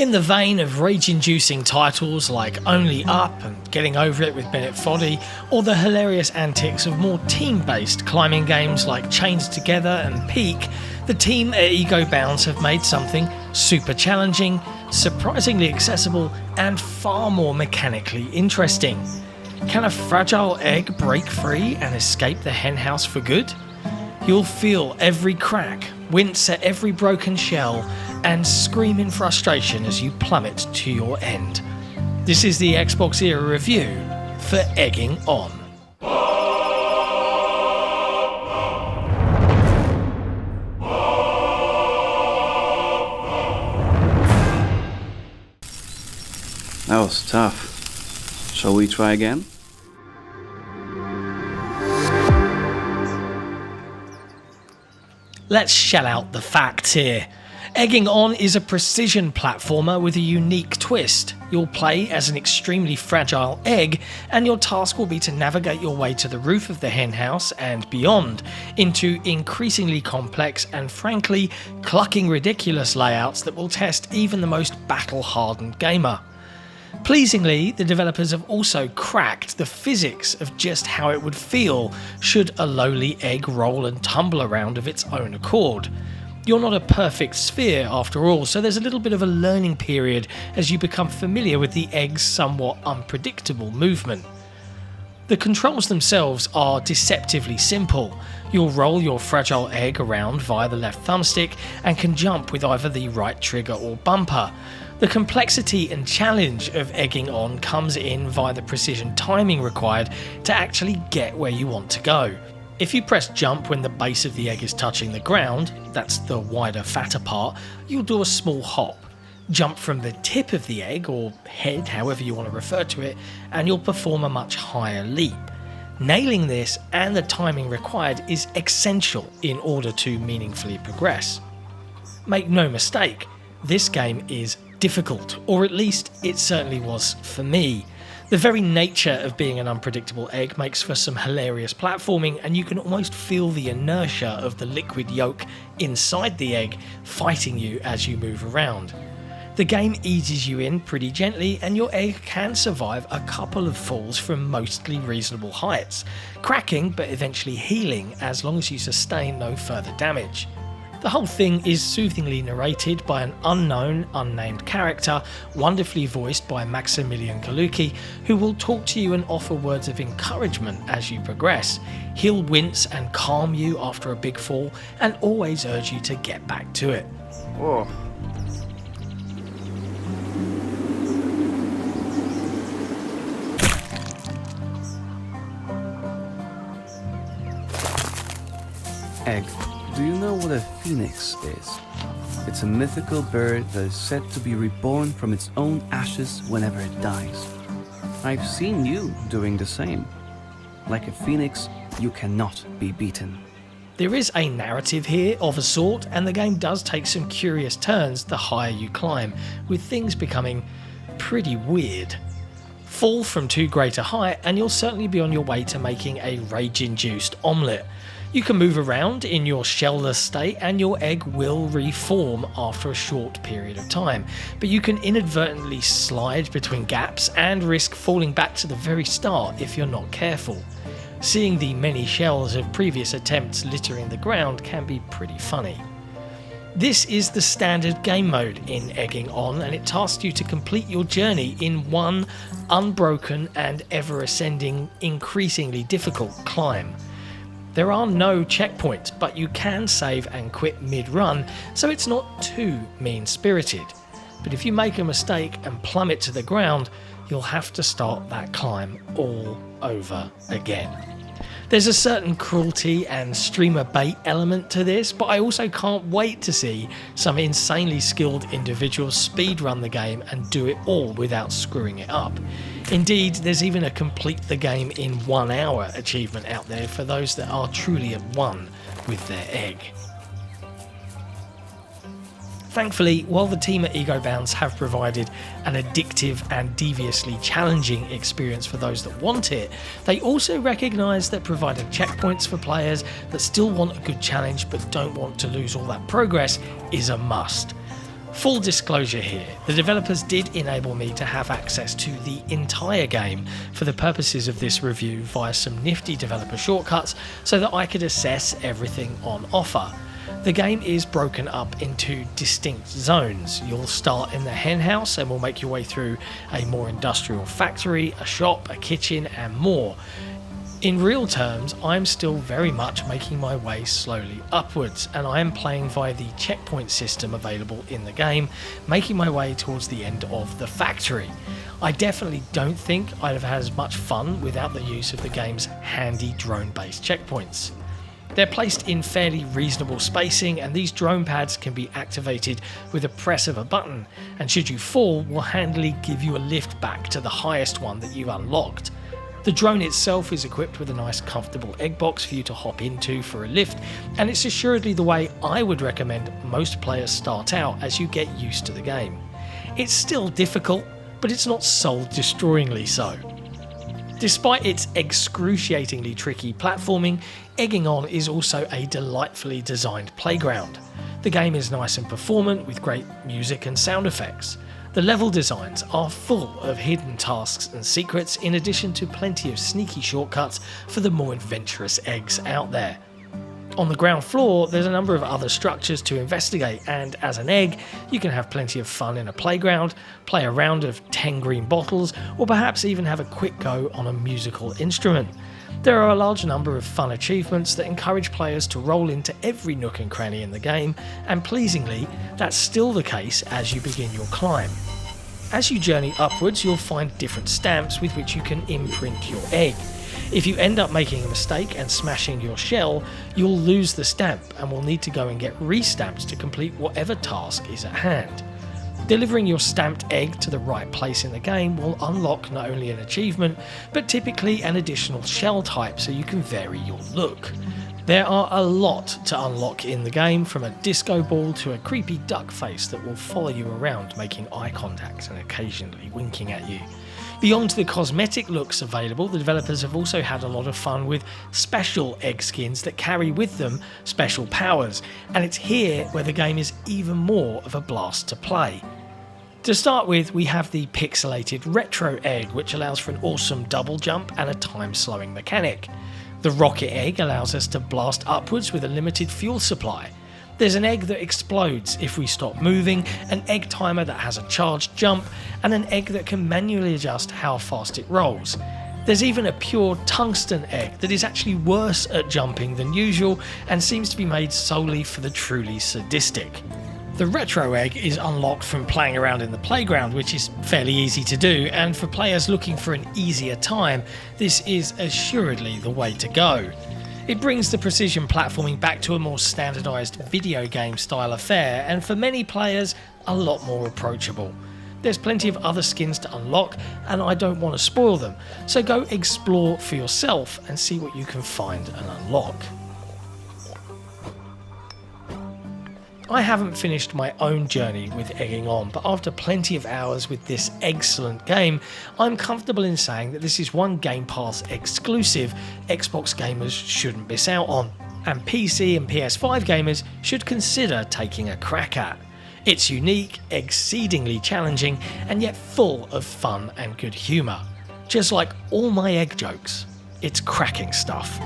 In the vein of rage-inducing titles like Only Up and Getting Over It with Bennett Foddy, or the hilarious antics of more team-based climbing games like Chains Together and Peak, the team at Ego Bounds have made something super challenging, surprisingly accessible, and far more mechanically interesting. Can a fragile egg break free and escape the henhouse for good? You'll feel every crack, wince at every broken shell, and scream in frustration as you plummet to your end. This is the XboxEra review for Egging On. That was tough. Shall we try again? Let's shell out the facts here. Egging On is a precision platformer with a unique twist. You'll play as an extremely fragile egg, and your task will be to navigate your way to the roof of the henhouse and beyond, into increasingly complex and frankly clucking ridiculous layouts that will test even the most battle-hardened gamer. Pleasingly, the developers have also cracked the physics of just how it would feel should a lowly egg roll and tumble around of its own accord. You're not a perfect sphere after all, so there's a little bit of a learning period as you become familiar with the egg's somewhat unpredictable movement. The controls themselves are deceptively simple. You'll roll your fragile egg around via the left thumbstick and can jump with either the right trigger or bumper. The complexity and challenge of egging on comes in via the precision timing required to actually get where you want to go. If you press jump when the base of the egg is touching the ground, that's the wider, fatter part, you'll do a small hop. Jump from the tip of the egg, or head, however you want to refer to it, and you'll perform a much higher leap. Nailing this and the timing required is essential in order to meaningfully progress. Make no mistake, this game is difficult, or at least it certainly was for me. The very nature of being an unpredictable egg makes for some hilarious platforming, and you can almost feel the inertia of the liquid yolk inside the egg fighting you as you move around. The game eases you in pretty gently, and your egg can survive a couple of falls from mostly reasonable heights, cracking but eventually healing as long as you sustain no further damage. The whole thing is soothingly narrated by an unknown, unnamed character, wonderfully voiced by Maximilian Kaluki, who will talk to you and offer words of encouragement as you progress. He'll wince and calm you after a big fall, and always urge you to get back to it. Whoa. Egg. Do you know what a phoenix is? It's a mythical bird that is said to be reborn from its own ashes whenever it dies. I've seen you doing the same. Like a phoenix, you cannot be beaten. There is a narrative here of a sort, and the game does take some curious turns the higher you climb, with things becoming pretty weird. Fall from too great a height and you'll certainly be on your way to making a rage-induced omelette. You can move around in your shellless state and your egg will reform after a short period of time, but you can inadvertently slide between gaps and risk falling back to the very start if you're not careful. Seeing the many shells of previous attempts littering the ground can be pretty funny. This is the standard game mode in Egging On, and it tasks you to complete your journey in one unbroken and ever-ascending, increasingly difficult climb. There are no checkpoints, but you can save and quit mid-run, so it's not too mean-spirited. But if you make a mistake and plummet to the ground, you'll have to start that climb all over again. There's a certain cruelty and streamer bait element to this, but I also can't wait to see some insanely skilled individuals speedrun the game and do it all without screwing it up. Indeed, there's even a complete the game in 1 hour achievement out there for those that are truly at one with their egg. Thankfully, while the team at Ego Bounds have provided an addictive and deviously challenging experience for those that want it, they also recognise that providing checkpoints for players that still want a good challenge but don't want to lose all that progress is a must. Full disclosure here, the developers did enable me to have access to the entire game for the purposes of this review via some nifty developer shortcuts so that I could assess everything on offer. The game is broken up into distinct zones. You'll start in the hen house and will make your way through a more industrial factory, a shop, a kitchen and more. In real terms, I'm still very much making my way slowly upwards, and I am playing via the checkpoint system available in the game, making my way towards the end of the factory. I definitely don't think I'd have had as much fun without the use of the game's handy drone-based checkpoints. They're placed in fairly reasonable spacing, and these drone pads can be activated with a press of a button, and should you fall, will handily give you a lift back to the highest one that you've unlocked. The drone itself is equipped with a nice comfortable egg box for you to hop into for a lift, and it's assuredly the way I would recommend most players start out as you get used to the game. It's still difficult, but it's not soul-destroyingly so. Despite its excruciatingly tricky platforming, Egging On is also a delightfully designed playground. The game is nice and performant with great music and sound effects. The level designs are full of hidden tasks and secrets, in addition to plenty of sneaky shortcuts for the more adventurous eggs out there. On the ground floor, there's a number of other structures to investigate, and as an egg, you can have plenty of fun in a playground, play a round of 10 green bottles, or perhaps even have a quick go on a musical instrument. There are a large number of fun achievements that encourage players to roll into every nook and cranny in the game, and pleasingly, that's still the case as you begin your climb. As you journey upwards, you'll find different stamps with which you can imprint your egg. If you end up making a mistake and smashing your shell, you'll lose the stamp and will need to go and get re-stamped to complete whatever task is at hand. Delivering your stamped egg to the right place in the game will unlock not only an achievement, but typically an additional shell type so you can vary your look. There are a lot to unlock in the game, from a disco ball to a creepy duck face that will follow you around making eye contact and occasionally winking at you. Beyond the cosmetic looks available, the developers have also had a lot of fun with special egg skins that carry with them special powers, and it's here where the game is even more of a blast to play. To start with, we have the pixelated retro egg, which allows for an awesome double jump and a time-slowing mechanic. The rocket egg allows us to blast upwards with a limited fuel supply. There's an egg that explodes if we stop moving, an egg timer that has a charged jump, and an egg that can manually adjust how fast it rolls. There's even a pure tungsten egg that is actually worse at jumping than usual and seems to be made solely for the truly sadistic. The retro egg is unlocked from playing around in the playground, which is fairly easy to do, and for players looking for an easier time, this is assuredly the way to go. It brings the precision platforming back to a more standardised video game style affair, and for many players, a lot more approachable. There's plenty of other skins to unlock, and I don't want to spoil them, so go explore for yourself and see what you can find and unlock. I haven't finished my own journey with Egging On, but after plenty of hours with this excellent game, I'm comfortable in saying that this is one Game Pass exclusive Xbox gamers shouldn't miss out on, and PC and PS5 gamers should consider taking a crack at. It's unique, exceedingly challenging, and yet full of fun and good humour. Just like all my egg jokes, it's cracking stuff.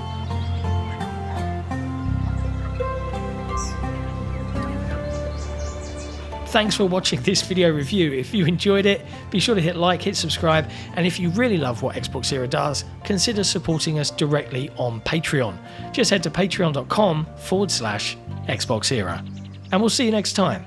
Thanks for watching this video review. If you enjoyed it, be sure to hit like, hit subscribe, and if you really love what XboxEra does, consider supporting us directly on Patreon. Just head to patreon.com/XboxEra. And we'll see you next time.